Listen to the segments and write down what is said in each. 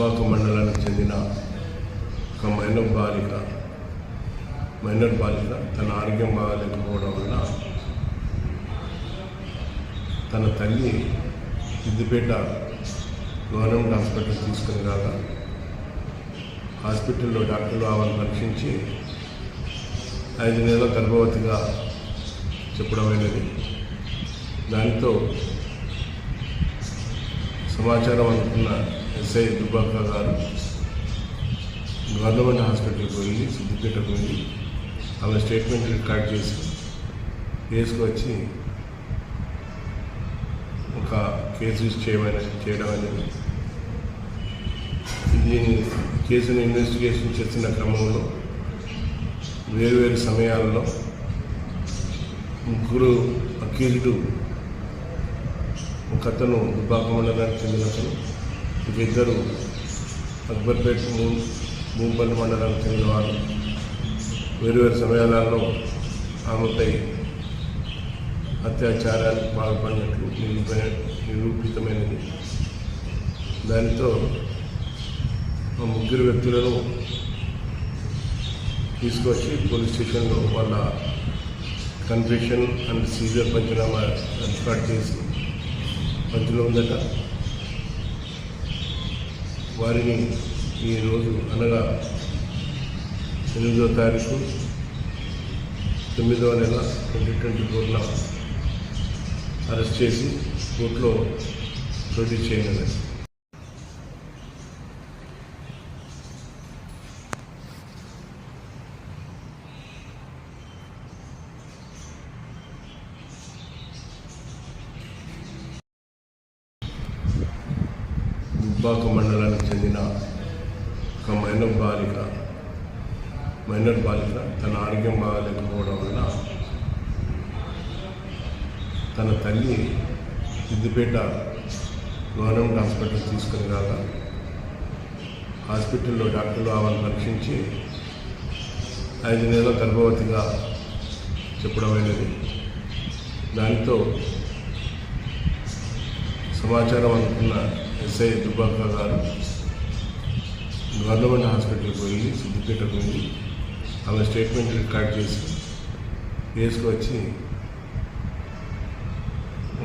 దుబ్బాక మండలానికి చెందిన ఒక మైనర్ బాలిక తన ఆరోగ్యం బాగాలేకపోవడం వల్ల తన తల్లి సిద్దిపేట గవర్నమెంట్ హాస్పిటల్ తీసుకుని రాగా హాస్పిటల్లో డాక్టర్లు ఆమెను పరీక్షించి 5 నెలల గర్భవతిగా చెప్పడమైనది. దానితో సమాచారం అందుకున్న ఎస్ఐ దుబ్బాక గారు గవర్నమెంట్ హాస్పిటల్కి వెళ్ళి సిద్దిపేటకు వెళ్ళి ఆమె స్టేట్మెంట్ రికార్డ్ చేసి వేసుకొచ్చి ఒక కేసు చేయడం అనేది. ఇది కేసును ఇన్వెస్టిగేషన్ చేస్తున్న క్రమంలో వేరువేరు సమయాల్లో ముగ్గురు అక్యూజ్డ్, ఒక అతను దుబ్బాక మండలానికి చెందిన అతను, ఇద్దరు అక్బర్పేట భూంపల్లి మండలానికి చెందిన వారు వేరువేరు సమయాలలో ఆమెపై అత్యాచారానికి పాల్పడినట్లు నిరూపితమైనది. దానితో ఆ ముగ్గురు వ్యక్తులను తీసుకొచ్చి పోలీస్ స్టేషన్లో వాళ్ళ confession and seizure panchanama record చేసి పంచులో ఉందట. వారిని ఈరోజు అనగా 8వ తారీఖు 9వ నెల 2024 అరెస్ట్ చేసి కోర్టులో ప్రొడ్యూస్ చేయనున్నది. దుబ్బాక మండలానికి చెందిన ఒక మైనర్ బాలిక తన ఆరోగ్యం బాగాలేకపోవడం వల్ల తన తల్లి సిద్దిపేట గవర్నమెంట్ హాస్పిటల్ తీసుకుని రాగా హాస్పిటల్లో డాక్టర్లు ఆమెను పరీక్షించి 5 నెలల గర్భవతిగా చెప్పడమైనది. దానితో సమాచారం అందుకున్న ఎస్ఐ దుబ్బాక గారు గవర్నమెంట్ హాస్పిటల్కి వెళ్ళి సిద్దిపేటకు వెళ్ళి ఆమె స్టేట్మెంట్ రికార్డ్ చేసి వేసుకొచ్చి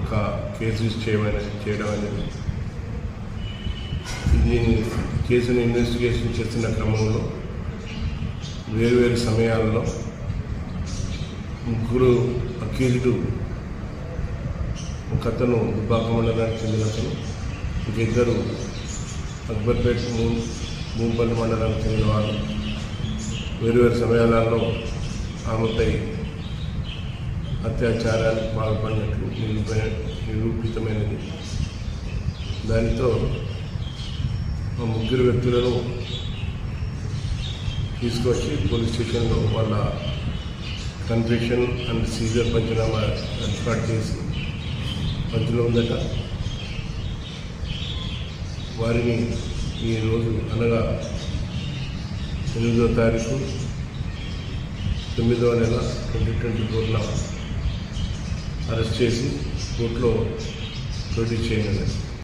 ఒక కేసు చేయడం అనేది. ఇది కేసును ఇన్వెస్టిగేషన్ చేస్తున్న క్రమంలో వేరువేరు సమయాల్లో ముగ్గురు అక్యూజ్డ్, ఒక అతను దుబ్బాక మండలానికి చెందిన అతను, ఇద్దరు అక్బర్పేట భూంపల్లి మండలానికి చెందిన వారు వేరువేరు సమయాలలో ఆమెపై అత్యాచారానికి పాల్పడినట్లు నిరూపితమైనది. దానితో ఆ ముగ్గురు వ్యక్తులను తీసుకొచ్చి పోలీస్ స్టేషన్లో వాళ్ళ confession and seizure panchanama record చేసి పంచులో ఉందట. వారిని ఈరోజు అనగా 8వ తారీఖు 9వ నెల 2024 అరెస్ట్ చేసి కోర్టులో ప్రొడ్యూస్ చేయనున్నది.